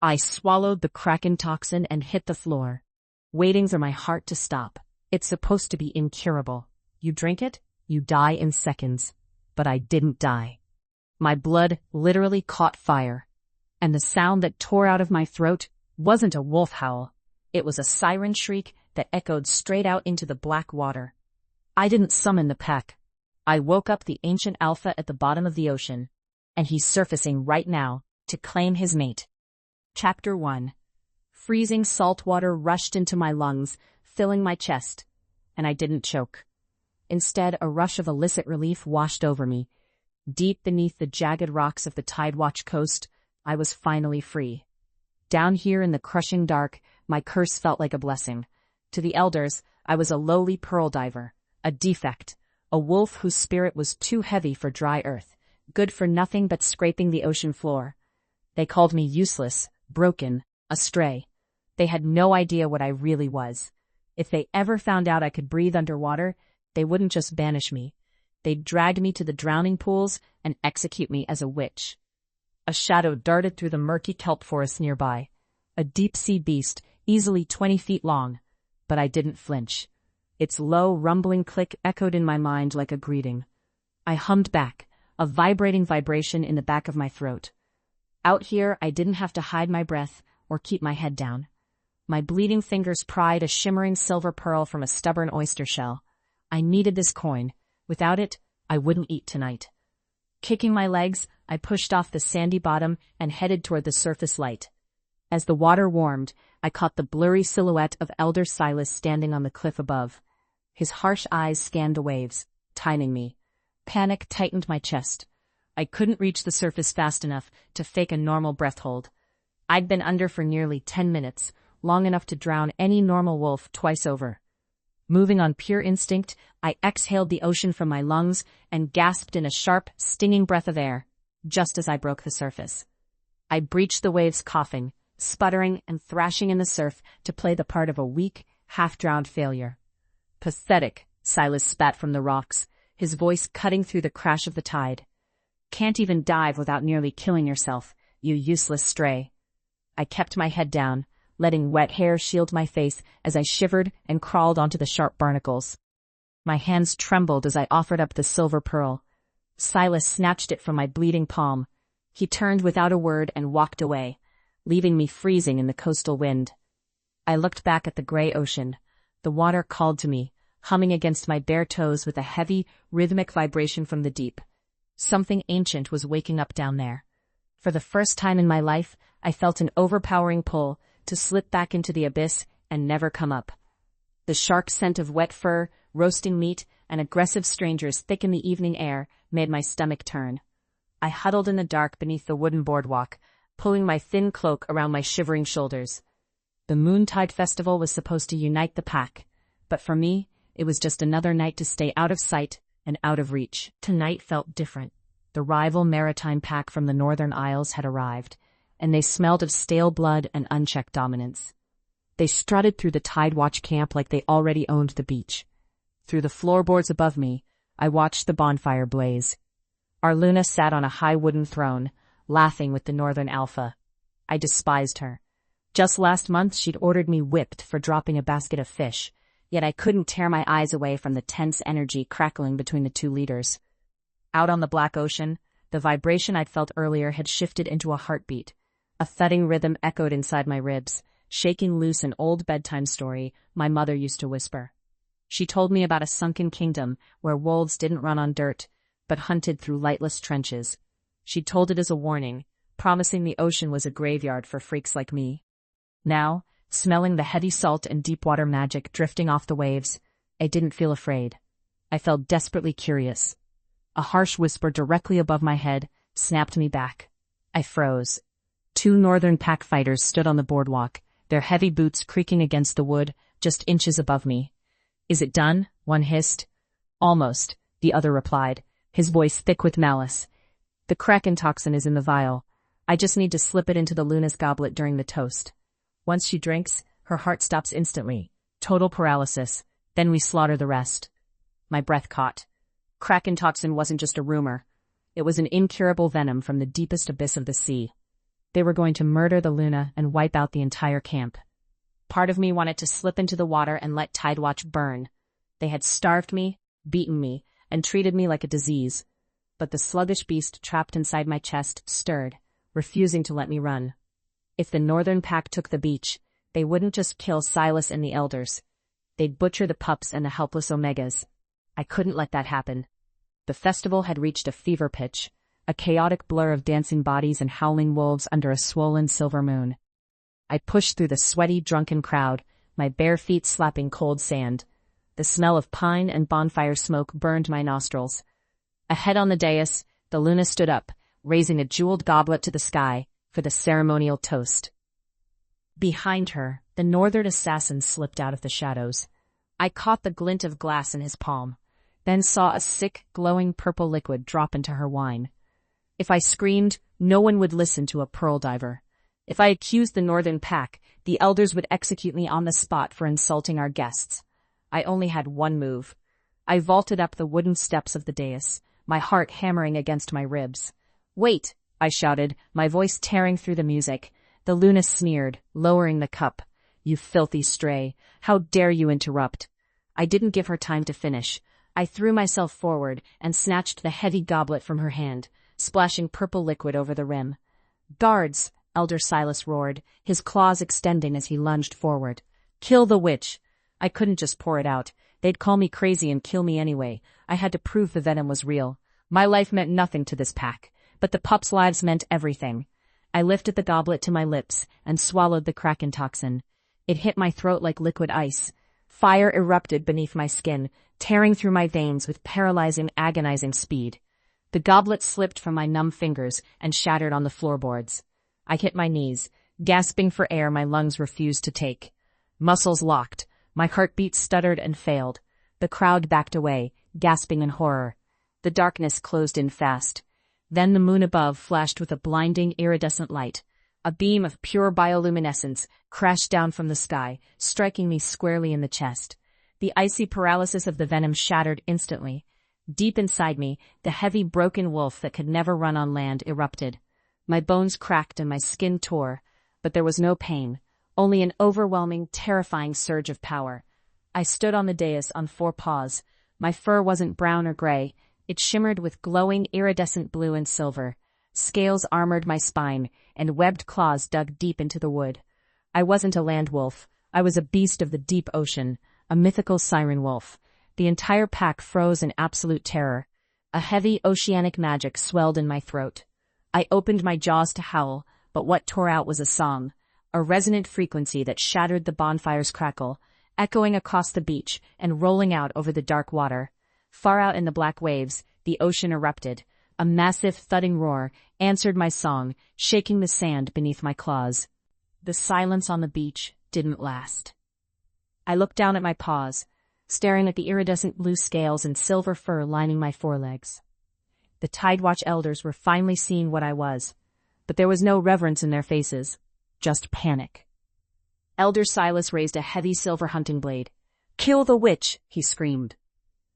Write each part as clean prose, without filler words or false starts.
I swallowed the Kraken toxin and hit the floor, waiting for my heart to stop. It's supposed to be incurable. You drink it, you die in seconds. But I didn't die. My blood literally caught fire, and the sound that tore out of my throat wasn't a wolf howl. It was a siren shriek that echoed straight out into the black water. I didn't summon the pack. I woke up the ancient alpha at the bottom of the ocean, and he's surfacing right now to claim his mate. Chapter 1. Freezing salt water rushed into my lungs, filling my chest, and I didn't choke. Instead, a rush of illicit relief washed over me. Deep beneath the jagged rocks of the Tidewatch coast, I was finally free. Down here in the crushing dark, my curse felt like a blessing. To the elders, I was a lowly pearl diver, a defect, a wolf whose spirit was too heavy for dry earth, good for nothing but scraping the ocean floor. They called me useless, broken, a stray. They had no idea what I really was. If they ever found out I could breathe underwater, they wouldn't just banish me. They'd drag me to the drowning pools and execute me as a witch. A shadow darted through the murky kelp forest nearby. A deep-sea beast, easily 20 feet long. But I didn't flinch. Its low, rumbling click echoed in my mind like a greeting. I hummed back, a vibrating vibration in the back of my throat. Out here, I didn't have to hide my breath or keep my head down. My bleeding fingers pried a shimmering silver pearl from a stubborn oyster shell. I needed this coin. Without it, I wouldn't eat tonight. Kicking my legs, I pushed off the sandy bottom and headed toward the surface light. As the water warmed, I caught the blurry silhouette of Elder Silas standing on the cliff above. His harsh eyes scanned the waves, timing me. Panic tightened my chest. I couldn't reach the surface fast enough to fake a normal breath hold. I'd been under for nearly 10 minutes, long enough to drown any normal wolf twice over. Moving on pure instinct, I exhaled the ocean from my lungs and gasped in a sharp, stinging breath of air, just as I broke the surface. I breached the waves coughing, sputtering and thrashing in the surf to play the part of a weak, half-drowned failure. Pathetic, Silas spat from the rocks, his voice cutting through the crash of the tide. Can't even dive without nearly killing yourself, you useless stray. I kept my head down, letting wet hair shield my face as I shivered and crawled onto the sharp barnacles. My hands trembled as I offered up the silver pearl. Silas snatched it from my bleeding palm. He turned without a word and walked away, leaving me freezing in the coastal wind. I looked back at the gray ocean. The water called to me, humming against my bare toes with a heavy, rhythmic vibration from the deep. Something ancient was waking up down there. For the first time in my life, I felt an overpowering pull to slip back into the abyss and never come up. The shark scent of wet fur, roasting meat, and aggressive strangers thick in the evening air made my stomach turn. I huddled in the dark beneath the wooden boardwalk, pulling my thin cloak around my shivering shoulders. The Moontide Festival was supposed to unite the pack, but for me, it was just another night to stay out of sight and out of reach. Tonight felt different. The rival maritime pack from the Northern Isles had arrived, and they smelled of stale blood and unchecked dominance. They strutted through the Tidewatch camp like they already owned the beach. Through the floorboards above me, I watched the bonfire blaze. Our Luna sat on a high wooden throne, laughing with the Northern Alpha. I despised her. Just last month she'd ordered me whipped for dropping a basket of fish, yet I couldn't tear my eyes away from the tense energy crackling between the two leaders. Out on the black ocean, the vibration I'd felt earlier had shifted into a heartbeat. A thudding rhythm echoed inside my ribs, shaking loose an old bedtime story my mother used to whisper. She told me about a sunken kingdom where wolves didn't run on dirt, but hunted through lightless trenches. She'd told it as a warning, promising the ocean was a graveyard for freaks like me. Now, smelling the heavy salt and deep-water magic drifting off the waves, I didn't feel afraid. I felt desperately curious. A harsh whisper directly above my head snapped me back. I froze. Two northern pack fighters stood on the boardwalk, their heavy boots creaking against the wood just inches above me. "Is it done?" one hissed. "Almost," the other replied, his voice thick with malice. "The Kraken toxin is in the vial. I just need to slip it into the Luna's goblet during the toast. Once she drinks, her heart stops instantly. Total paralysis. Then we slaughter the rest." My breath caught. Kraken toxin wasn't just a rumor. It was an incurable venom from the deepest abyss of the sea. They were going to murder the Luna and wipe out the entire camp. Part of me wanted to slip into the water and let Tidewatch burn. They had starved me, beaten me, and treated me like a disease. But the sluggish beast trapped inside my chest stirred, refusing to let me run. If the northern pack took the beach, they wouldn't just kill Silas and the elders. They'd butcher the pups and the helpless Omegas. I couldn't let that happen. The festival had reached a fever pitch, a chaotic blur of dancing bodies and howling wolves under a swollen silver moon. I pushed through the sweaty, drunken crowd, my bare feet slapping cold sand. The smell of pine and bonfire smoke burned my nostrils. Ahead on the dais, the Luna stood up, raising a jeweled goblet to the sky for the ceremonial toast. Behind her, the northern assassin slipped out of the shadows. I caught the glint of glass in his palm, then saw a sick, glowing purple liquid drop into her wine. If I screamed, no one would listen to a pearl diver. If I accused the northern pack, the elders would execute me on the spot for insulting our guests. I only had one move. I vaulted up the wooden steps of the dais, my heart hammering against my ribs. "Wait!" I shouted, my voice tearing through the music. The Luna sneered, lowering the cup. "You filthy stray! How dare you interrupt?" I didn't give her time to finish. I threw myself forward and snatched the heavy goblet from her hand, splashing purple liquid over the rim. "Guards!" Elder Silas roared, his claws extending as he lunged forward. "Kill the witch!" I couldn't just pour it out. They'd call me crazy and kill me anyway. I had to prove the venom was real. My life meant nothing to this pack, but the pups' lives meant everything. I lifted the goblet to my lips and swallowed the Kraken toxin. It hit my throat like liquid ice. Fire erupted beneath my skin, tearing through my veins with paralyzing, agonizing speed. The goblet slipped from my numb fingers and shattered on the floorboards. I hit my knees, gasping for air my lungs refused to take. Muscles locked. My heartbeat stuttered and failed. The crowd backed away, gasping in horror. The darkness closed in fast. Then the moon above flashed with a blinding, iridescent light. A beam of pure bioluminescence crashed down from the sky, striking me squarely in the chest. The icy paralysis of the venom shattered instantly. Deep inside me, the heavy, broken wolf that could never run on land erupted. My bones cracked and my skin tore, but there was no pain. Only an overwhelming, terrifying surge of power. I stood on the dais on 4 paws. My fur wasn't brown or gray. It shimmered with glowing, iridescent blue and silver. Scales armored my spine, and webbed claws dug deep into the wood. I wasn't a land wolf. I was a beast of the deep ocean, a mythical siren-wolf. The entire pack froze in absolute terror. A heavy, oceanic magic swelled in my throat. I opened my jaws to howl, but what tore out was a song. A resonant frequency that shattered the bonfire's crackle, echoing across the beach and rolling out over the dark water. Far out in the black waves, the ocean erupted. A massive thudding roar answered my song, shaking the sand beneath my claws. The silence on the beach didn't last. I looked down at my paws, staring at the iridescent blue scales and silver fur lining my forelegs. The Tidewatch elders were finally seeing what I was, but there was no reverence in their faces. Just panic. Elder Silas raised a heavy silver hunting blade. "Kill the witch!" he screamed.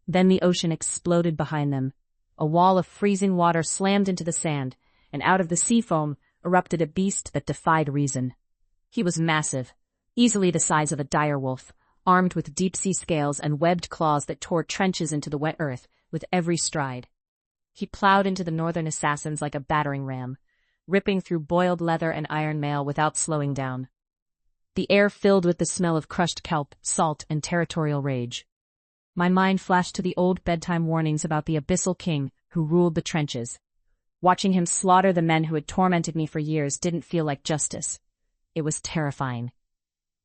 Then the ocean exploded behind them. A wall of freezing water slammed into the sand, and out of the sea foam erupted a beast that defied reason. He was massive, easily the size of a dire wolf, armed with deep-sea scales and webbed claws that tore trenches into the wet earth with every stride. He plowed into the northern assassins like a battering ram, ripping through boiled leather and iron mail without slowing down. The air filled with the smell of crushed kelp, salt, and territorial rage. My mind flashed to the old bedtime warnings about the abyssal king who ruled the trenches. Watching him slaughter the men who had tormented me for years didn't feel like justice. It was terrifying.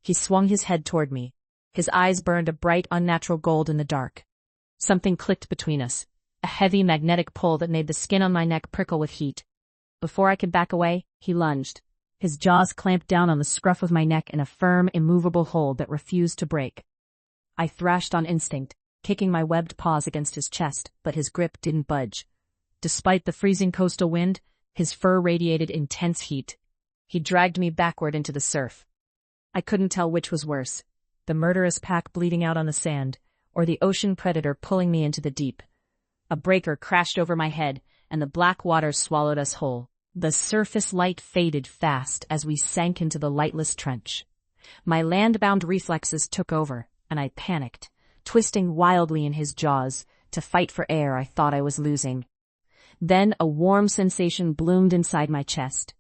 He swung his head toward me. His eyes burned a bright, unnatural gold in the dark. Something clicked between us, a heavy magnetic pull that made the skin on my neck prickle with heat. Before I could back away, he lunged. His jaws clamped down on the scruff of my neck in a firm, immovable hold that refused to break. I thrashed on instinct, kicking my webbed paws against his chest, but his grip didn't budge. Despite the freezing coastal wind, his fur radiated intense heat. He dragged me backward into the surf. I couldn't tell which was worse, the murderous pack bleeding out on the sand, or the ocean predator pulling me into the deep. A breaker crashed over my head, and the black waters swallowed us whole. The surface light faded fast as we sank into the lightless trench. My land-bound reflexes took over, and I panicked, twisting wildly in his jaws to fight for air I thought I was losing. Then a warm sensation bloomed inside my chest.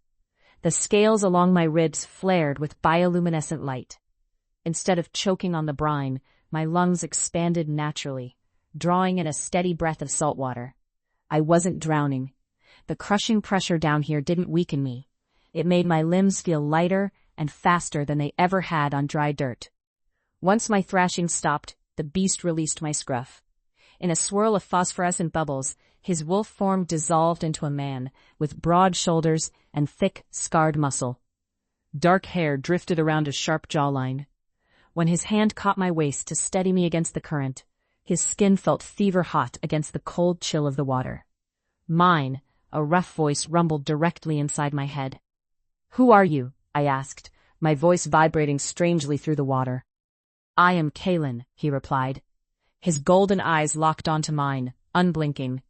The scales along my ribs flared with bioluminescent light. Instead of choking on the brine, my lungs expanded naturally, drawing in a steady breath of salt water. I wasn't drowning. The crushing pressure down here didn't weaken me. It made my limbs feel lighter and faster than they ever had on dry dirt. Once my thrashing stopped, the beast released my scruff. In a swirl of phosphorescent bubbles, his wolf form dissolved into a man, with broad shoulders and thick, scarred muscle. Dark hair drifted around his sharp jawline. When his hand caught my waist to steady me against the current, his skin felt fever-hot against the cold chill of the water. Mine, a rough voice rumbled directly inside my head. "Who are you?" I asked, my voice vibrating strangely through the water. "I am Caelen," he replied. His golden eyes locked onto mine, unblinking.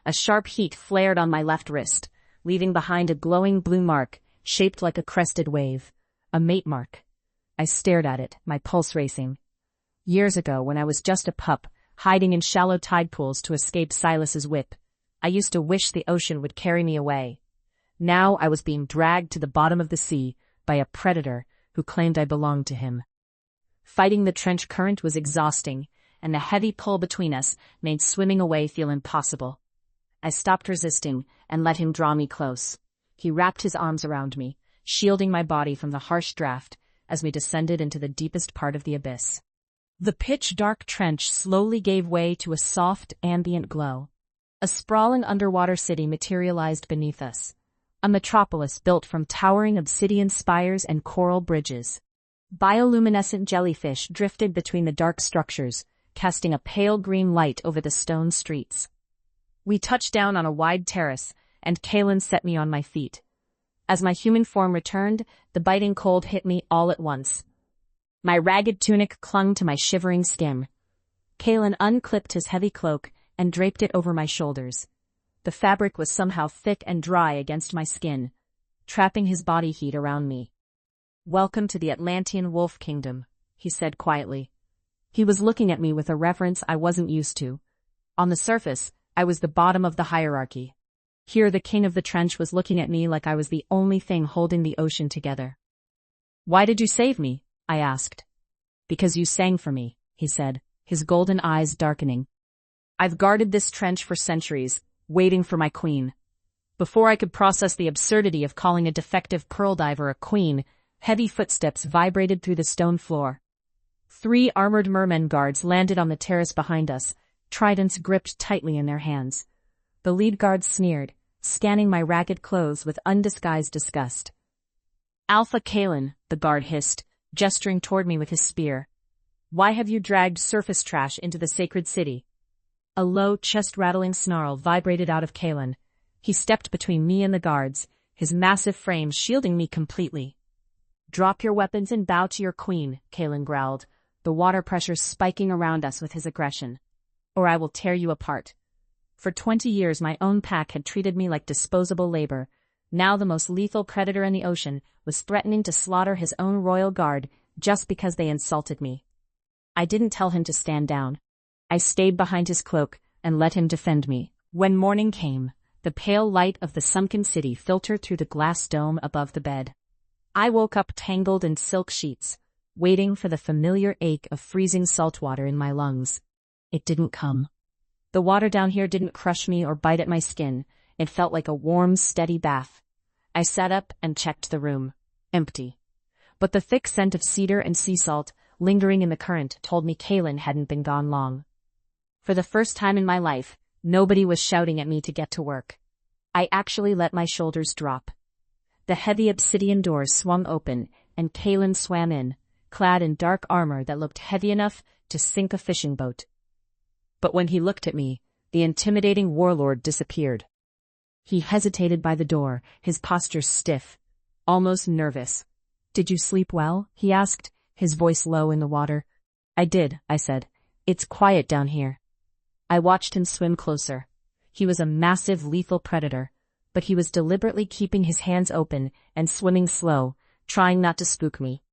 A sharp heat flared on my left wrist, leaving behind a glowing blue mark shaped like a crested wave, a mate mark. I stared at it, my pulse racing. Years ago, when I was just a pup, hiding in shallow tide pools to escape Silas's whip, I used to wish the ocean would carry me away. Now I was being dragged to the bottom of the sea by a predator who claimed I belonged to him. Fighting the trench current was exhausting, and the heavy pull between us made swimming away feel impossible. I stopped resisting and let him draw me close. He wrapped his arms around me, shielding my body from the harsh draft as we descended into the deepest part of the abyss. The pitch-dark trench slowly gave way to a soft, ambient glow. A sprawling underwater city materialized beneath us, a metropolis built from towering obsidian spires and coral bridges. Bioluminescent jellyfish drifted between the dark structures, casting a pale green light over the stone streets. We touched down on a wide terrace, and Caelen set me on my feet. As my human form returned, the biting cold hit me all at once. My ragged tunic clung to my shivering skin. Caelen unclipped his heavy cloak and draped it over my shoulders. The fabric was somehow thick and dry against my skin, trapping his body heat around me. "Welcome to the Atlantean wolf kingdom," he said quietly. He was looking at me with a reverence I wasn't used to. On the surface, I was the bottom of the hierarchy. Here the king of the trench was looking at me like I was the only thing holding the ocean together. "Why did you save me?" I asked. "Because you sang for me," he said, his golden eyes darkening. "I've guarded this trench for centuries, waiting for my queen." Before I could process the absurdity of calling a defective pearl diver a queen, heavy footsteps vibrated through the stone floor. 3 armored mermen guards landed on the terrace behind us, tridents gripped tightly in their hands. The lead guard sneered, scanning my ragged clothes with undisguised disgust. "Alpha Caelen," the guard hissed, gesturing toward me with his spear. "Why have you dragged surface trash into the sacred city?" A low, chest-rattling snarl vibrated out of Caelen. He stepped between me and the guards, his massive frame shielding me completely. "Drop your weapons and bow to your queen," Caelen growled, the water pressure spiking around us with his aggression. "Or I will tear you apart." For 20 years my own pack had treated me like disposable labor. Now the most lethal predator in the ocean was threatening to slaughter his own royal guard just because they insulted me. I didn't tell him to stand down. I stayed behind his cloak and let him defend me. When morning came, the pale light of the sunken city filtered through the glass dome above the bed. I woke up tangled in silk sheets, waiting for the familiar ache of freezing salt water in my lungs. It didn't come. The water down here didn't crush me or bite at my skin. It felt like a warm, steady bath. I sat up and checked the room. Empty. But the thick scent of cedar and sea salt, lingering in the current, told me Caelen hadn't been gone long. For the first time in my life, nobody was shouting at me to get to work. I actually let my shoulders drop. The heavy obsidian doors swung open, and Caelen swam in, clad in dark armor that looked heavy enough to sink a fishing boat. But when he looked at me, the intimidating warlord disappeared. He hesitated by the door, his posture stiff, almost nervous. "Did you sleep well?" he asked, his voice low in the water. "I did," I said. "It's quiet down here." I watched him swim closer. He was a massive, lethal predator, but he was deliberately keeping his hands open and swimming slow, trying not to spook me.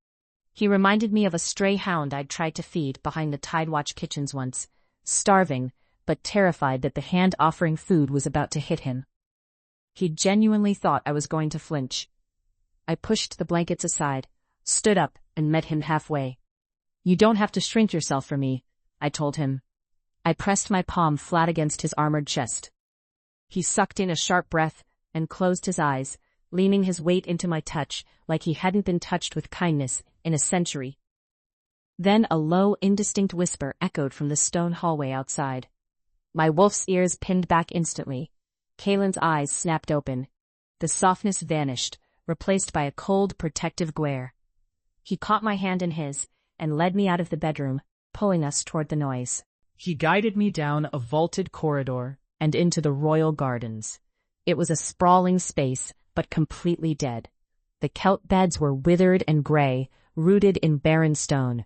He reminded me of a stray hound I'd tried to feed behind the Tidewatch kitchens once, starving, but terrified that the hand offering food was about to hit him. He genuinely thought I was going to flinch. I pushed the blankets aside, stood up, and met him halfway. "You don't have to shrink yourself for me," I told him. I pressed my palm flat against his armored chest. He sucked in a sharp breath and closed his eyes, leaning his weight into my touch like he hadn't been touched with kindness in a century. Then a low, indistinct whisper echoed from the stone hallway outside. My wolf's ears pinned back instantly. Caelen's eyes snapped open. The softness vanished, replaced by a cold, protective glare. He caught my hand in his and led me out of the bedroom, pulling us toward the noise. He guided me down a vaulted corridor and into the royal gardens. It was a sprawling space, but completely dead. The kelp beds were withered and gray, rooted in barren stone.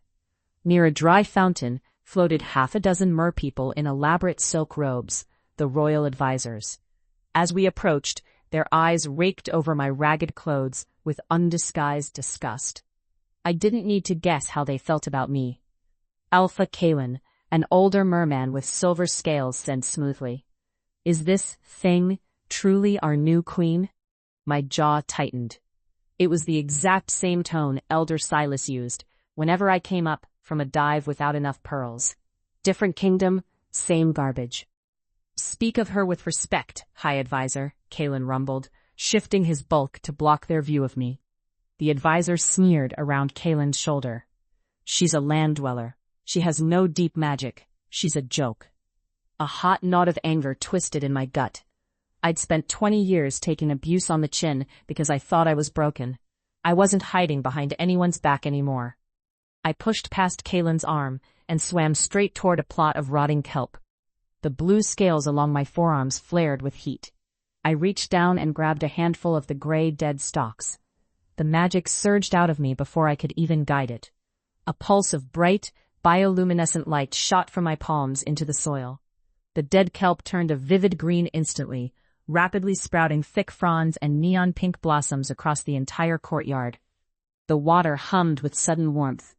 Near a dry fountain floated half a dozen merpeople in elaborate silk robes, the royal advisors. As we approached, their eyes raked over my ragged clothes with undisguised disgust. I didn't need to guess how they felt about me. Alpha Caelen, an older merman with silver scales, said smoothly, "Is this thing truly our new queen?" My jaw tightened. It was the exact same tone Elder Silas used whenever I came up from a dive without enough pearls. Different kingdom, same garbage. "Speak of her with respect, High Advisor," Caelen rumbled, shifting his bulk to block their view of me. The advisor sneered around Caelen's shoulder. "She's a land dweller. She has no deep magic. She's a joke." A hot knot of anger twisted in my gut. I'd spent 20 years taking abuse on the chin because I thought I was broken. I wasn't hiding behind anyone's back anymore. I pushed past Caelen's arm and swam straight toward a plot of rotting kelp. The blue scales along my forearms flared with heat. I reached down and grabbed a handful of the gray, dead stalks. The magic surged out of me before I could even guide it. A pulse of bright, bioluminescent light shot from my palms into the soil. The dead kelp turned a vivid green instantly, rapidly sprouting thick fronds and neon pink blossoms across the entire courtyard. The water hummed with sudden warmth.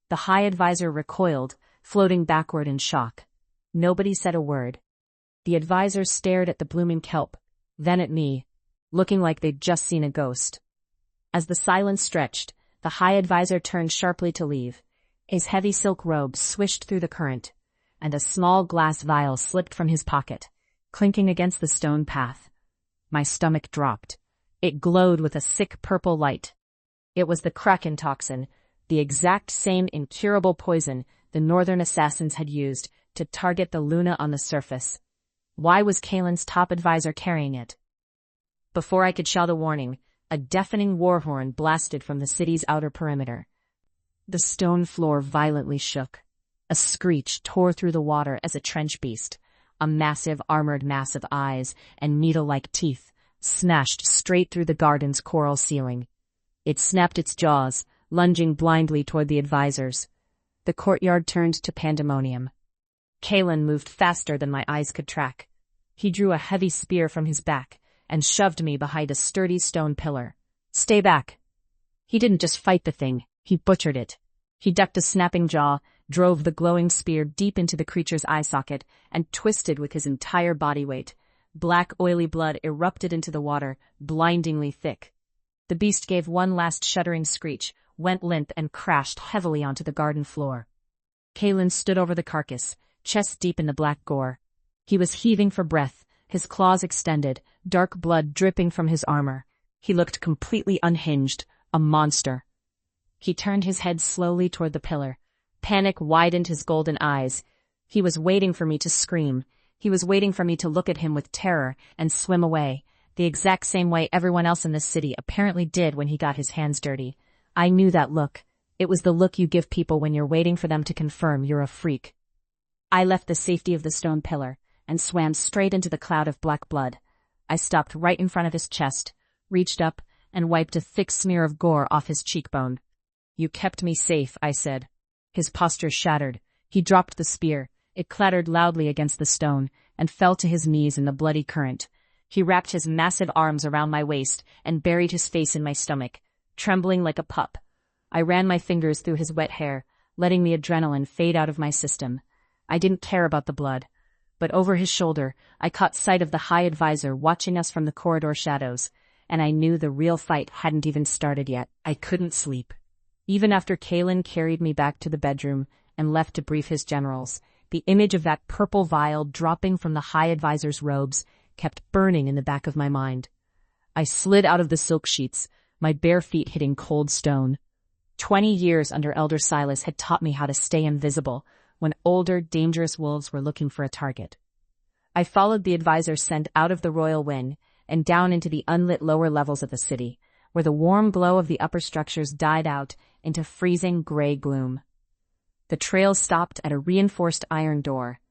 The High Advisor recoiled, floating backward in shock. Nobody said a word. The advisors stared at the blooming kelp, then at me, looking like they'd just seen a ghost. As the silence stretched, the High Advisor turned sharply to leave. His heavy silk robe swished through the current, and a small glass vial slipped from his pocket, clinking against the stone path. My stomach dropped. It glowed with a sick purple light. It was the Kraken toxin, the exact same incurable poison the northern assassins had used to target the Luna on the surface. Why was Caelen's top advisor carrying it? Before I could shout a warning, a deafening war horn blasted from the city's outer perimeter. The stone floor violently shook. A screech tore through the water as a trench beast, a massive armored mass of eyes and needle-like teeth, smashed straight through the garden's coral ceiling. It snapped its jaws, lunging blindly toward the advisors. The courtyard turned to pandemonium. Caelen moved faster than my eyes could track. He drew a heavy spear from his back and shoved me behind a sturdy stone pillar. "Stay back." He didn't just fight the thing, he butchered it. He ducked a snapping jaw, drove the glowing spear deep into the creature's eye socket, and twisted with his entire body weight. Black, oily blood erupted into the water, blindingly thick. The beast gave one last shuddering screech, went limp, and crashed heavily onto the garden floor. Caelen stood over the carcass, chest deep in the black gore. He was heaving for breath, his claws extended, dark blood dripping from his armor. He looked completely unhinged, a monster. He turned his head slowly toward the pillar. Panic widened his golden eyes. He was waiting for me to scream. He was waiting for me to look at him with terror and swim away, the exact same way everyone else in this city apparently did when he got his hands dirty. I knew that look. It was the look you give people when you're waiting for them to confirm you're a freak. I left the safety of the stone pillar and swam straight into the cloud of black blood. I stopped right in front of his chest, reached up, and wiped a thick smear of gore off his cheekbone. "You kept me safe," I said. His posture shattered. He dropped the spear. It clattered loudly against the stone and fell to his knees in the bloody current. He wrapped his massive arms around my waist and buried his face in my stomach, trembling like a pup. I ran my fingers through his wet hair, letting the adrenaline fade out of my system. I didn't care about the blood. But over his shoulder, I caught sight of the High Advisor watching us from the corridor shadows, and I knew the real fight hadn't even started yet. I couldn't sleep. Even after Caelen carried me back to the bedroom and left to brief his generals, the image of that purple vial dropping from the High Advisor's robes kept burning in the back of my mind. I slid out of the silk sheets, my bare feet hitting cold stone. 20 years under Elder Silas had taught me how to stay invisible when older, dangerous wolves were looking for a target. I followed the advisor's scent out of the royal wing and down into the unlit lower levels of the city, where the warm glow of the upper structures died out into freezing gray gloom. The trail stopped at a reinforced iron door.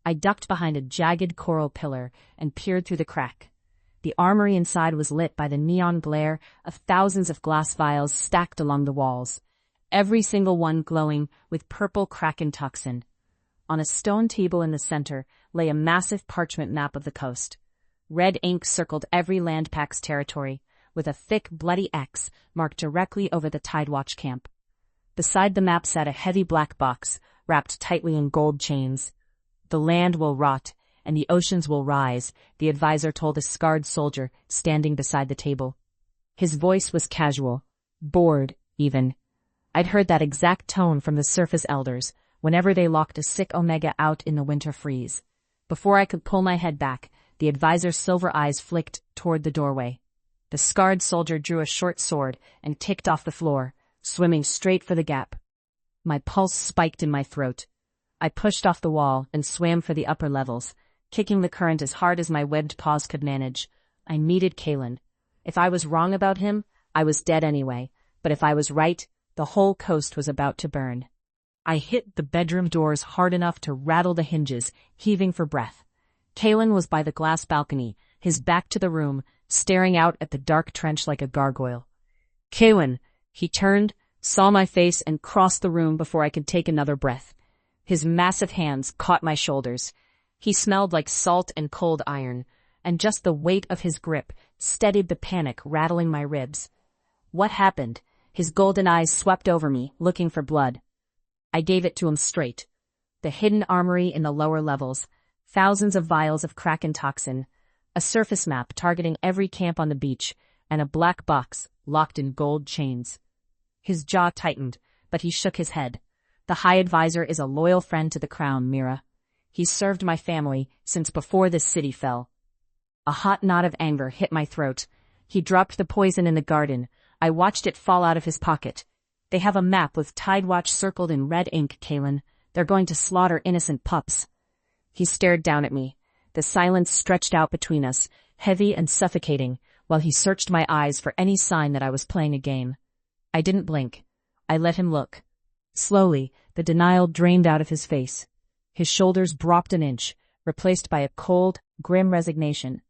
I ducked behind a jagged coral pillar and peered through the crack. The armory inside was lit by the neon glare of thousands of glass vials stacked along the walls, every single one glowing with purple Kraken toxin. On a stone table in the center lay a massive parchment map of the coast. Red ink circled every landpack's territory, with a thick, bloody X marked directly over the Tidewatch camp. Beside the map sat a heavy black box, wrapped tightly in gold chains. "The land will rot, and the oceans will rise," the advisor told a scarred soldier standing beside the table. His voice was casual, bored, even. I'd heard that exact tone from the surface elders whenever they locked a sick Omega out in the winter freeze. Before I could pull my head back, the advisor's silver eyes flicked toward the doorway. The scarred soldier drew a short sword and ticked off the floor, swimming straight for the gap. My pulse spiked in my throat. I pushed off the wall and swam for the upper levels, kicking the current as hard as my webbed paws could manage. I needed Caelen. If I was wrong about him, I was dead anyway, but if I was right, the whole coast was about to burn. I hit the bedroom doors hard enough to rattle the hinges, heaving for breath. Caelen was by the glass balcony, his back to the room, staring out at the dark trench like a gargoyle. "Caelen!" He turned, saw my face, and crossed the room before I could take another breath. His massive hands caught my shoulders. He smelled like salt and cold iron, and just the weight of his grip steadied the panic rattling my ribs. "What happened?" His golden eyes swept over me, looking for blood. I gave it to him straight. The hidden armory in the lower levels, thousands of vials of Kraken toxin, a surface map targeting every camp on the beach, and a black box locked in gold chains. His jaw tightened, but he shook his head. "The High Advisor is a loyal friend to the crown, Mira. He's served my family since before this city fell." A hot knot of anger hit my throat. He dropped the poison in the garden. I watched it fall out of his pocket. "They have a map with Tidewatch circled in red ink, Caelen. They're going to slaughter innocent pups." He stared down at me. The silence stretched out between us, heavy and suffocating, while he searched my eyes for any sign that I was playing a game. I didn't blink. I let him look. Slowly, the denial drained out of his face. His shoulders dropped an inch, replaced by a cold, grim resignation.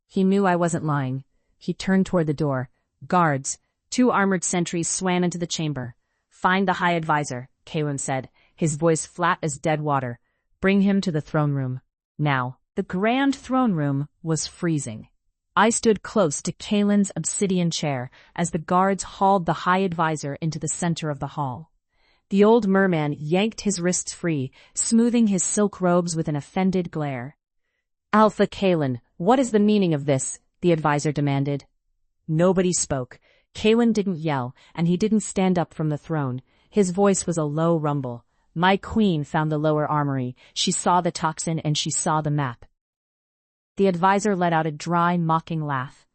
He knew I wasn't lying. He turned toward the door. "Guards." 2 armored sentries swam into the chamber. "Find the High Advisor," Caelen said, his voice flat as dead water. "Bring him to the throne room. Now." The grand throne room was freezing. I stood close to Caelen's obsidian chair as the guards hauled the High Advisor into the center of the hall. The old merman yanked his wrists free, smoothing his silk robes with an offended glare. "Alpha Caelen, what is the meaning of this?" the advisor demanded. Nobody spoke. Caelen didn't yell, and he didn't stand up from the throne. His voice was a low rumble. "My queen found the lower armory. She saw the toxin and she saw the map." The advisor let out a dry, mocking laugh.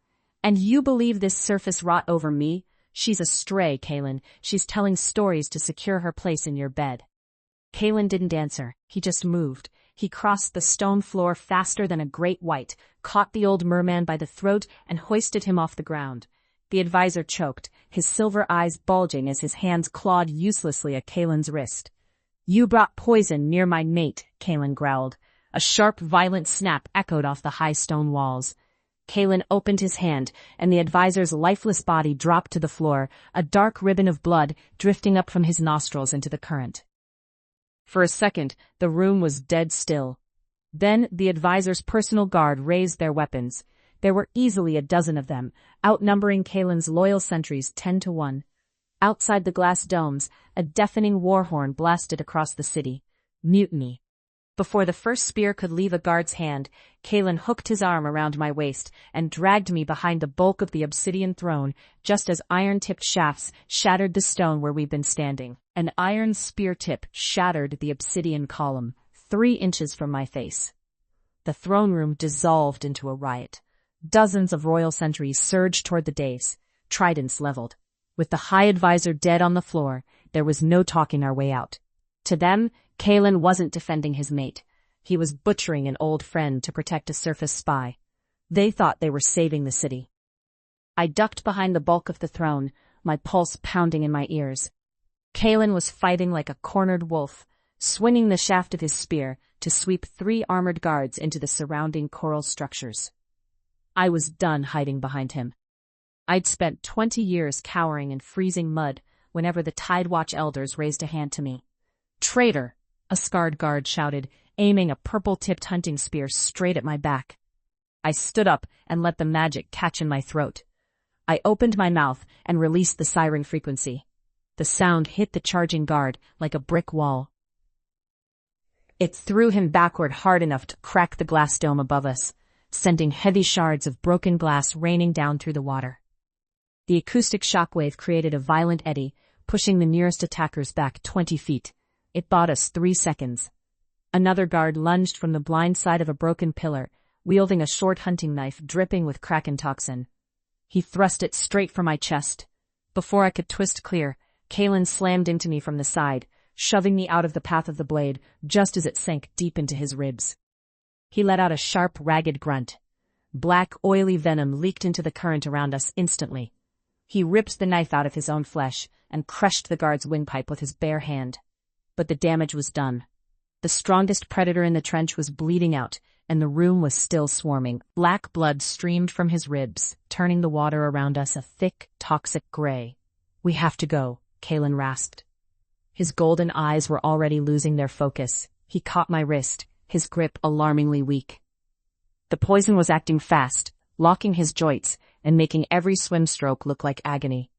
"And you believe this surface rot over me? She's a stray, Caelen. She's telling stories to secure her place in your bed." Caelen didn't answer. He just moved. He crossed the stone floor faster than a great white, caught the old merman by the throat, and hoisted him off the ground. The advisor choked, his silver eyes bulging as his hands clawed uselessly at Caelen's wrist. "You brought poison near my mate," Caelen growled. A sharp, violent snap echoed off the high stone walls. Caelen opened his hand, and the advisor's lifeless body dropped to the floor, a dark ribbon of blood drifting up from his nostrils into the current. For a second, the room was dead still. Then the advisor's personal guard raised their weapons. There were easily a dozen of them, outnumbering Caelen's loyal sentries 10-1. Outside the glass domes, a deafening war horn blasted across the city. Mutiny. Before the first spear could leave a guard's hand, Caelen hooked his arm around my waist and dragged me behind the bulk of the obsidian throne just as iron-tipped shafts shattered the stone where we'd been standing. An iron spear tip shattered the obsidian column, 3 inches from my face. The throne room dissolved into a riot. Dozens of royal sentries surged toward the dais, tridents leveled. With the high advisor dead on the floor, there was no talking our way out. To them, Caelen wasn't defending his mate. He was butchering an old friend to protect a surface spy. They thought they were saving the city. I ducked behind the bulk of the throne, my pulse pounding in my ears. Caelen was fighting like a cornered wolf, swinging the shaft of his spear to sweep 3 armored guards into the surrounding coral structures. I was done hiding behind him. I'd spent 20 years cowering in freezing mud whenever the Tidewatch elders raised a hand to me. "Traitor!" a scarred guard shouted, aiming a purple-tipped hunting spear straight at my back. I stood up and let the magic catch in my throat. I opened my mouth and released the siren frequency. The sound hit the charging guard like a brick wall. It threw him backward hard enough to crack the glass dome above us, sending heavy shards of broken glass raining down through the water. The acoustic shockwave created a violent eddy, pushing the nearest attackers back 20 feet. It bought us 3 seconds. Another guard lunged from the blind side of a broken pillar, wielding a short hunting knife dripping with Kraken toxin. He thrust it straight for my chest. Before I could twist clear, Caelen slammed into me from the side, shoving me out of the path of the blade just as it sank deep into his ribs. He let out a sharp, ragged grunt. Black, oily venom leaked into the current around us instantly. He ripped the knife out of his own flesh and crushed the guard's windpipe with his bare hand. But the damage was done. The strongest predator in the trench was bleeding out, and the room was still swarming. Black blood streamed from his ribs, turning the water around us a thick, toxic gray. "We have to go," Caelen rasped. His golden eyes were already losing their focus. He caught my wrist, his grip alarmingly weak. The poison was acting fast, locking his joints and making every swim stroke look like agony.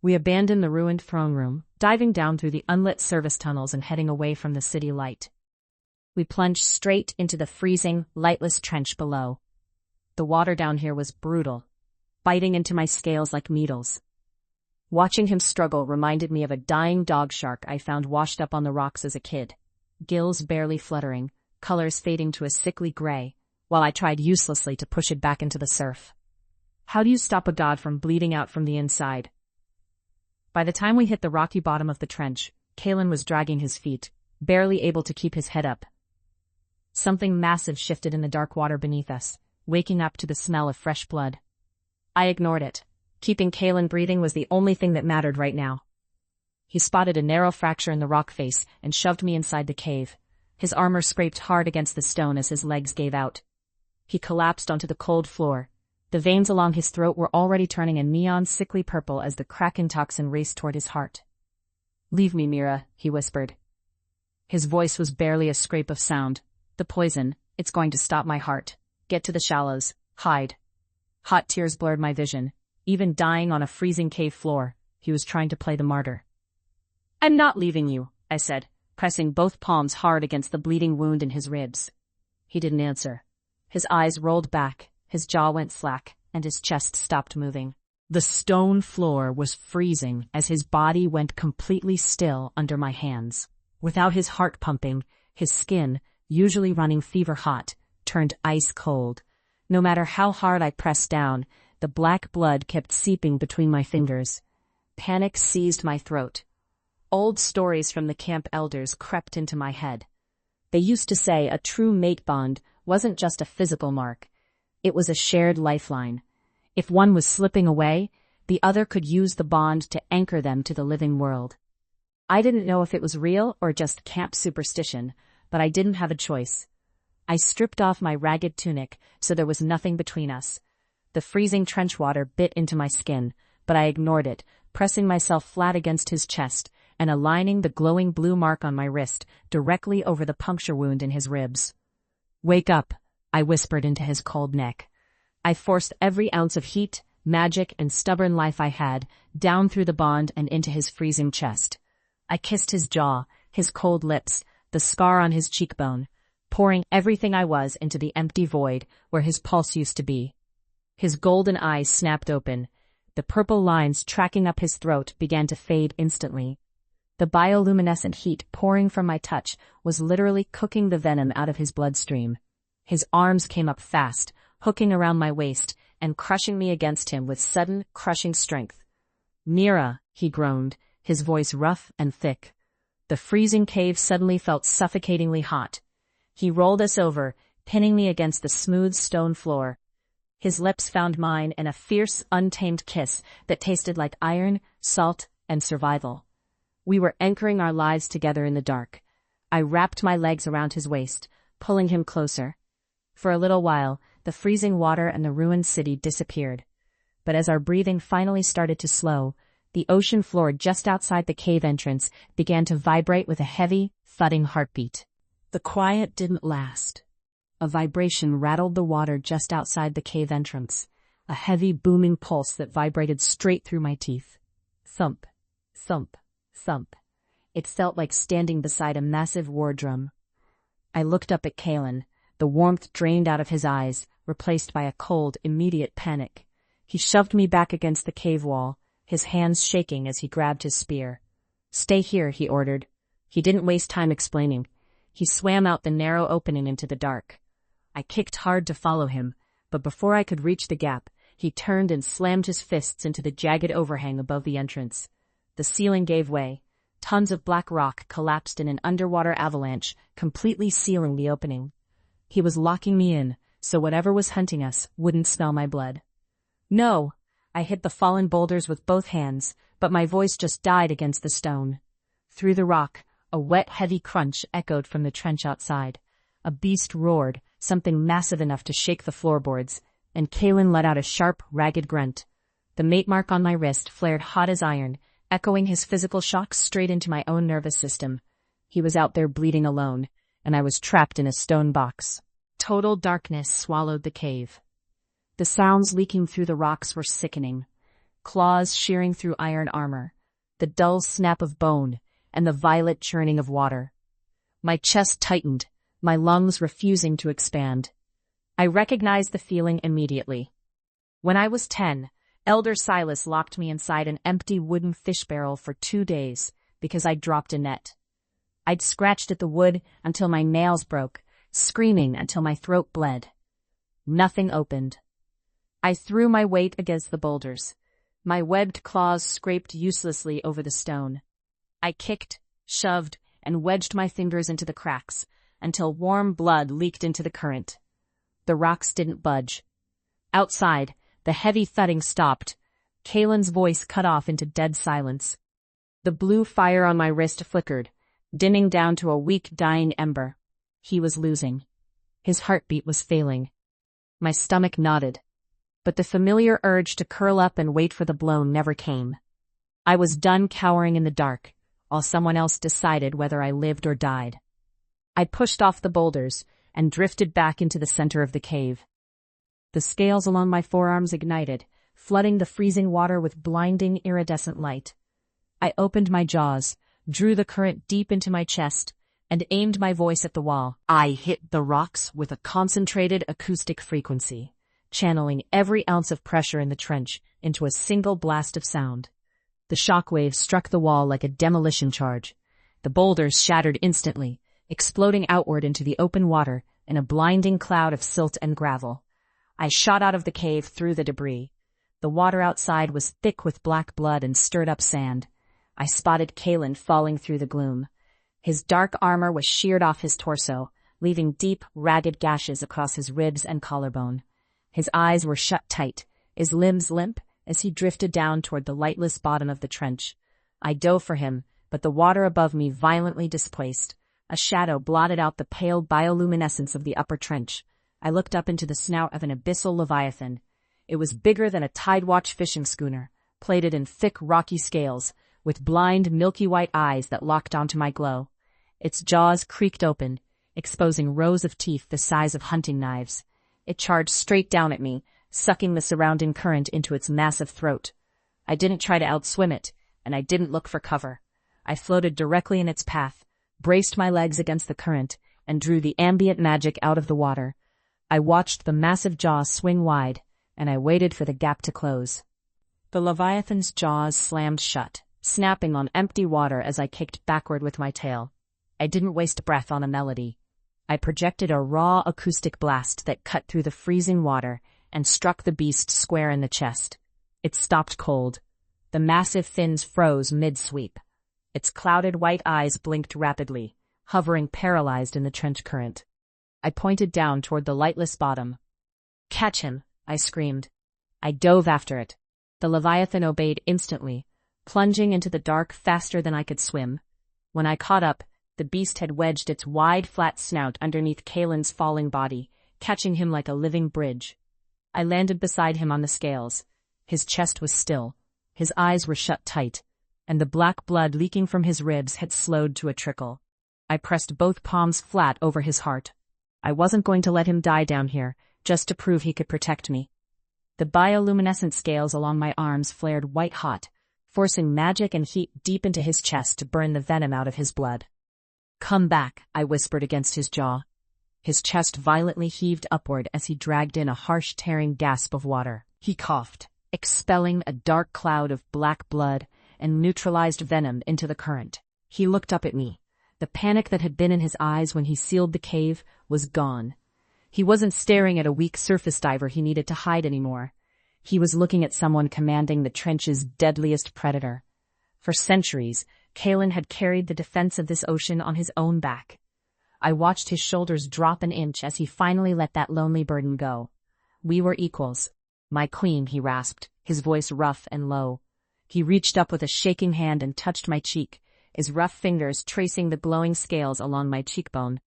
We abandoned the ruined throne room, diving down through the unlit service tunnels and heading away from the city light. We plunged straight into the freezing, lightless trench below. The water down here was brutal, biting into my scales like needles. Watching him struggle reminded me of a dying dog shark I found washed up on the rocks as a kid, gills barely fluttering, colors fading to a sickly gray, while I tried uselessly to push it back into the surf. How do you stop a god from bleeding out from the inside? By the time we hit the rocky bottom of the trench, Caelen was dragging his feet, barely able to keep his head up. Something massive shifted in the dark water beneath us, waking up to the smell of fresh blood. I ignored it. Keeping Caelen breathing was the only thing that mattered right now. He spotted a narrow fracture in the rock face and shoved me inside the cave. His armor scraped hard against the stone as his legs gave out. He collapsed onto the cold floor. The veins along his throat were already turning a neon sickly purple as the Kraken toxin raced toward his heart. "Leave me, Mira," he whispered. His voice was barely a scrape of sound. "The poison, it's going to stop my heart. Get to the shallows. Hide." Hot tears blurred my vision. Even dying on a freezing cave floor, he was trying to play the martyr. "I'm not leaving you," I said, pressing both palms hard against the bleeding wound in his ribs. He didn't answer. His eyes rolled back, his jaw went slack, and his chest stopped moving. The stone floor was freezing as his body went completely still under my hands. Without his heart pumping, his skin, usually running fever-hot, turned ice-cold. No matter how hard I pressed down, the black blood kept seeping between my fingers. Panic seized my throat. Old stories from the camp elders crept into my head. They used to say a true mate bond wasn't just a physical mark. It was a shared lifeline. If one was slipping away, the other could use the bond to anchor them to the living world. I didn't know if it was real or just camp superstition, but I didn't have a choice. I stripped off my ragged tunic so there was nothing between us. The freezing trench water bit into my skin, but I ignored it, pressing myself flat against his chest and aligning the glowing blue mark on my wrist directly over the puncture wound in his ribs. "Wake up," I whispered into his cold neck. I forced every ounce of heat, magic, and stubborn life I had down through the bond and into his freezing chest. I kissed his jaw, his cold lips, the scar on his cheekbone, pouring everything I was into the empty void where his pulse used to be. His golden eyes snapped open. The purple lines tracking up his throat began to fade instantly. The bioluminescent heat pouring from my touch was literally cooking the venom out of his bloodstream. His arms came up fast, hooking around my waist and crushing me against him with sudden, crushing strength. "Mira," he groaned, his voice rough and thick. The freezing cave suddenly felt suffocatingly hot. He rolled us over, pinning me against the smooth stone floor. His lips found mine in a fierce, untamed kiss that tasted like iron, salt, and survival. We were anchoring our lives together in the dark. I wrapped my legs around his waist, pulling him closer. For a little while, the freezing water and the ruined city disappeared. But as our breathing finally started to slow, the ocean floor just outside the cave entrance began to vibrate with a heavy, thudding heartbeat. The quiet didn't last. A vibration rattled the water just outside the cave entrance, a heavy, booming pulse that vibrated straight through my teeth. Thump, thump, thump. It felt like standing beside a massive war drum. I looked up at Caelen, the warmth drained out of his eyes, replaced by a cold, immediate panic. He shoved me back against the cave wall, his hands shaking as he grabbed his spear. "Stay here," he ordered. He didn't waste time explaining. He swam out the narrow opening into the dark. I kicked hard to follow him, but before I could reach the gap, he turned and slammed his fists into the jagged overhang above the entrance. The ceiling gave way. Tons of black rock collapsed in an underwater avalanche, completely sealing the opening. He was locking me in, so whatever was hunting us wouldn't smell my blood. "No!" I hit the fallen boulders with both hands, but my voice just died against the stone. Through the rock, a wet, heavy crunch echoed from the trench outside. A beast roared, something massive enough to shake the floorboards, and Caelen let out a sharp, ragged grunt. The mate mark on my wrist flared hot as iron, echoing his physical shocks straight into my own nervous system. He was out there bleeding alone, and I was trapped in a stone box. Total darkness swallowed the cave. The sounds leaking through the rocks were sickening. Claws shearing through iron armor, the dull snap of bone, and the violet churning of water. My chest tightened, my lungs refusing to expand. I recognized the feeling immediately. When I was 10, Elder Silas locked me inside an empty wooden fish barrel for 2 days because I'd dropped a net. I'd scratched at the wood until my nails broke, screaming until my throat bled. Nothing opened. I threw my weight against the boulders. My webbed claws scraped uselessly over the stone. I kicked, shoved, and wedged my fingers into the cracks until warm blood leaked into the current. The rocks didn't budge. Outside, the heavy thudding stopped. Caelen's voice cut off into dead silence. The blue fire on my wrist flickered, dimming down to a weak, dying ember. He was losing. His heartbeat was failing. My stomach knotted, but the familiar urge to curl up and wait for the blow never came. I was done cowering in the dark, while someone else decided whether I lived or died. I pushed off the boulders and drifted back into the center of the cave. The scales along my forearms ignited, flooding the freezing water with blinding, iridescent light. I opened my jaws, drew the current deep into my chest, and aimed my voice at the wall. I hit the rocks with a concentrated acoustic frequency, channeling every ounce of pressure in the trench into a single blast of sound. The shockwave struck the wall like a demolition charge. The boulders shattered instantly, exploding outward into the open water in a blinding cloud of silt and gravel. I shot out of the cave through the debris. The water outside was thick with black blood and stirred up sand. I spotted Caelen falling through the gloom. His dark armor was sheared off his torso, leaving deep, ragged gashes across his ribs and collarbone. His eyes were shut tight, his limbs limp, as he drifted down toward the lightless bottom of the trench. I dove for him, but the water above me violently displaced. A shadow blotted out the pale bioluminescence of the upper trench. I looked up into the snout of an abyssal leviathan. It was bigger than a Tidewatch fishing schooner, plated in thick, rocky scales, with blind, milky white eyes that locked onto my glow. Its jaws creaked open, exposing rows of teeth the size of hunting knives. It charged straight down at me, sucking the surrounding current into its massive throat. I didn't try to outswim it, and I didn't look for cover. I floated directly in its path, braced my legs against the current, and drew the ambient magic out of the water. I watched the massive jaws swing wide, and I waited for the gap to close. The Leviathan's jaws slammed shut, snapping on empty water as I kicked backward with my tail. I didn't waste breath on a melody. I projected a raw acoustic blast that cut through the freezing water and struck the beast square in the chest. It stopped cold. The massive fins froze mid-sweep. Its clouded white eyes blinked rapidly, hovering paralyzed in the trench current. I pointed down toward the lightless bottom. "Catch him!" I screamed. I dove after it. The Leviathan obeyed instantly, plunging into the dark faster than I could swim. When I caught up, the beast had wedged its wide, flat snout underneath Caelen's falling body, catching him like a living bridge. I landed beside him on the scales. His chest was still. His eyes were shut tight, and the black blood leaking from his ribs had slowed to a trickle. I pressed both palms flat over his heart. I wasn't going to let him die down here, just to prove he could protect me. The bioluminescent scales along my arms flared white-hot, forcing magic and heat deep into his chest to burn the venom out of his blood. "Come back," I whispered against his jaw. His chest violently heaved upward as he dragged in a harsh, tearing gasp of water. He coughed, expelling a dark cloud of black blood and neutralized venom into the current. He looked up at me. The panic that had been in his eyes when he sealed the cave was gone. He wasn't staring at a weak surface diver he needed to hide anymore. He was looking at someone commanding the trench's deadliest predator. For centuries, Caelen had carried the defense of this ocean on his own back. I watched his shoulders drop an inch as he finally let that lonely burden go. "We were equals. My queen," he rasped, his voice rough and low. He reached up with a shaking hand and touched my cheek, his rough fingers tracing the glowing scales along my cheekbone.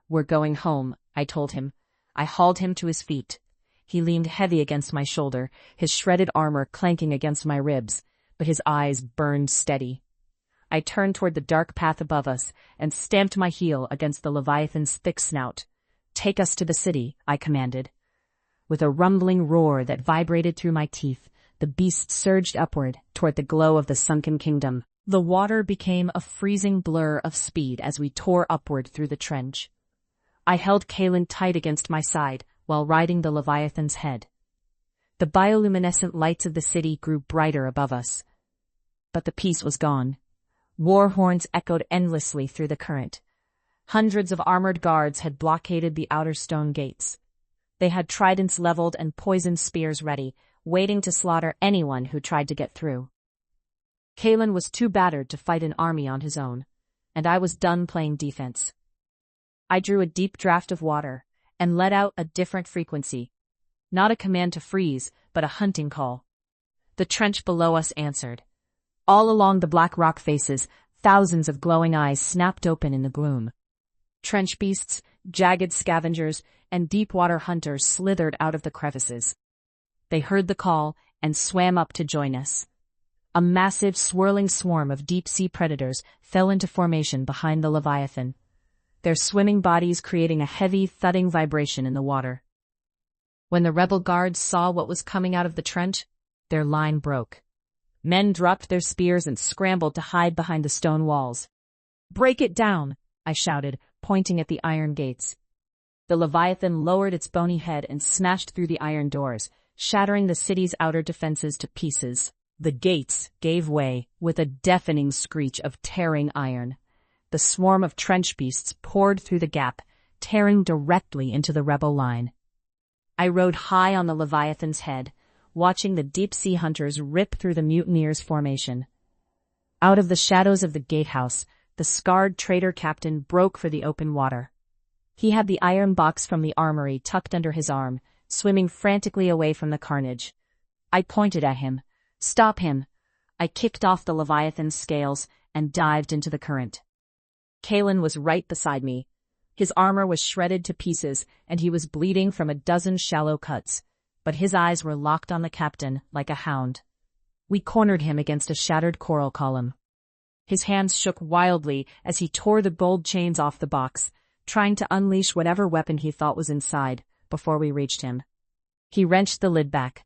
"We're going home," I told him. I hauled him to his feet. He leaned heavy against my shoulder, his shredded armor clanking against my ribs, but his eyes burned steady. I turned toward the dark path above us and stamped my heel against the Leviathan's thick snout. "Take us to the city," I commanded. With a rumbling roar that vibrated through my teeth, the beast surged upward toward the glow of the sunken kingdom. The water became a freezing blur of speed as we tore upward through the trench. I held Caelen tight against my side while riding the Leviathan's head. The bioluminescent lights of the city grew brighter above us. But the peace was gone. War horns echoed endlessly through the current. Hundreds of armored guards had blockaded the outer stone gates. They had tridents leveled and poisoned spears ready, waiting to slaughter anyone who tried to get through. Caelen was too battered to fight an army on his own, and I was done playing defense. I drew a deep draught of water and let out a different frequency. Not a command to freeze, but a hunting call. The trench below us answered. All along the black rock faces, thousands of glowing eyes snapped open in the gloom. Trench beasts, jagged scavengers, and deep-water hunters slithered out of the crevices. They heard the call and swam up to join us. A massive, swirling swarm of deep-sea predators fell into formation behind the Leviathan, their swimming bodies creating a heavy, thudding vibration in the water. When the rebel guards saw what was coming out of the trench, their line broke. Men dropped their spears and scrambled to hide behind the stone walls. "Break it down!" I shouted, pointing at the iron gates. The Leviathan lowered its bony head and smashed through the iron doors, shattering the city's outer defenses to pieces. The gates gave way with a deafening screech of tearing iron. The swarm of trench beasts poured through the gap, tearing directly into the rebel line. I rode high on the Leviathan's head, watching the deep-sea hunters rip through the mutineers' formation. Out of the shadows of the gatehouse, the scarred traitor captain broke for the open water. He had the iron box from the armory tucked under his arm, swimming frantically away from the carnage. I pointed at him. "Stop him!" I kicked off the Leviathan's scales and dived into the current. Caelen was right beside me. His armor was shredded to pieces, and he was bleeding from a dozen shallow cuts, but his eyes were locked on the captain like a hound. We cornered him against a shattered coral column. His hands shook wildly as he tore the gold chains off the box, trying to unleash whatever weapon he thought was inside before we reached him. He wrenched the lid back.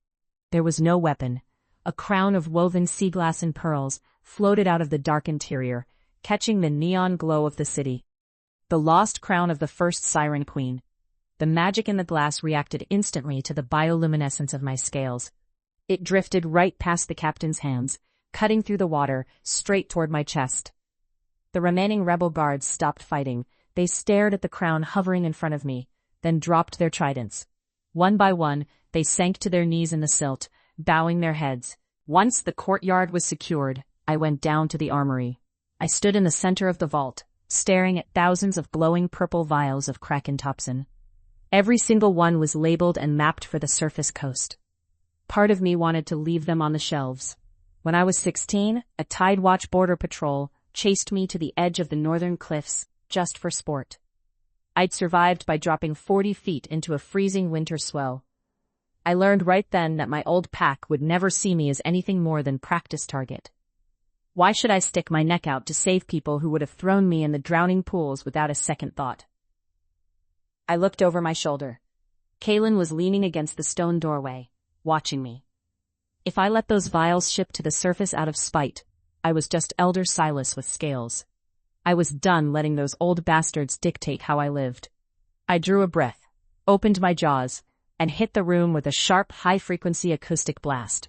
There was no weapon. A crown of woven sea glass and pearls floated out of the dark interior, catching the neon glow of the city. The lost crown of the first Siren Queen. The magic in the glass reacted instantly to the bioluminescence of my scales. It drifted right past the captain's hands, cutting through the water, straight toward my chest. The remaining rebel guards stopped fighting. They stared at the crown hovering in front of me, then dropped their tridents. One by one, they sank to their knees in the silt, bowing their heads. Once the courtyard was secured, I went down to the armory. I stood in the center of the vault, staring at thousands of glowing purple vials of Kraken toxin. Every single one was labeled and mapped for the surface coast. Part of me wanted to leave them on the shelves. When I was 16, a Tide Watch border patrol chased me to the edge of the northern cliffs, just for sport. I'd survived by dropping 40 feet into a freezing winter swell. I learned right then that my old pack would never see me as anything more than practice target. Why should I stick my neck out to save people who would have thrown me in the drowning pools without a second thought? I looked over my shoulder. Caelen was leaning against the stone doorway, watching me. If I let those vials ship to the surface out of spite, I was just Elder Silas with scales. I was done letting those old bastards dictate how I lived. I drew a breath, opened my jaws, and hit the room with a sharp, high-frequency acoustic blast.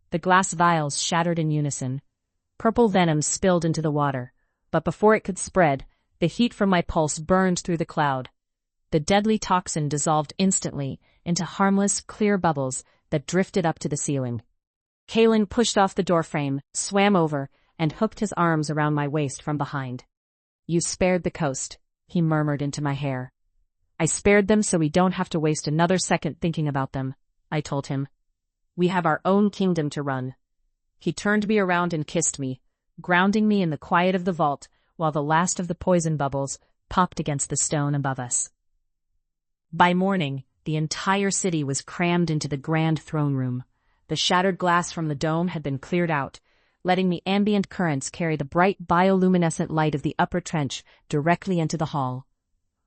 The glass vials shattered in unison. Purple venom spilled into the water, but before it could spread, the heat from my pulse burned through the cloud. The deadly toxin dissolved instantly into harmless, clear bubbles that drifted up to the ceiling. Caelen pushed off the doorframe, swam over, and hooked his arms around my waist from behind. "You spared the coast," he murmured into my hair. "I spared them so we don't have to waste another second thinking about them," I told him. "We have our own kingdom to run." He turned me around and kissed me, grounding me in the quiet of the vault while the last of the poison bubbles popped against the stone above us. By morning, the entire city was crammed into the grand throne room. The shattered glass from the dome had been cleared out, letting the ambient currents carry the bright bioluminescent light of the upper trench directly into the hall.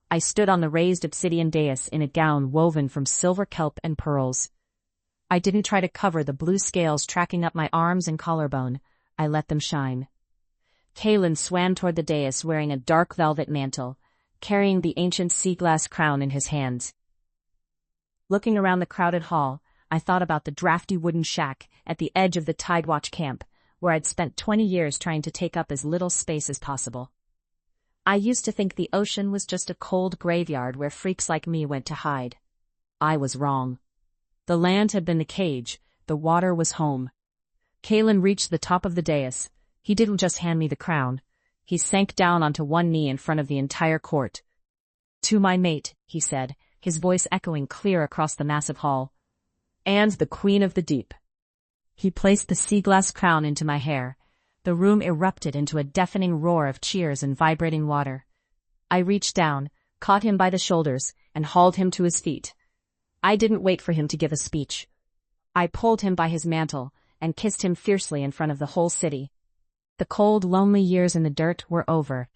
I stood on the raised obsidian dais in a gown woven from silver kelp and pearls. I didn't try to cover the blue scales tracking up my arms and collarbone. I let them shine. Caelen swam toward the dais wearing a dark velvet mantle, carrying the ancient sea glass crown in his hands. Looking around the crowded hall, I thought about the drafty wooden shack at the edge of the Tide Watch camp, where I'd spent 20 years trying to take up as little space as possible. I used to think the ocean was just a cold graveyard where freaks like me went to hide. I was wrong. The land had been the cage, the water was home. Caelen reached the top of the dais. He didn't just hand me the crown. He sank down onto one knee in front of the entire court. "To my mate," he said, his voice echoing clear across the massive hall. "And the Queen of the Deep." He placed the sea glass crown into my hair. The room erupted into a deafening roar of cheers and vibrating water. I reached down, caught him by the shoulders, and hauled him to his feet. I didn't wait for him to give a speech. I pulled him by his mantle and kissed him fiercely in front of the whole city. The cold, lonely years in the dirt were over.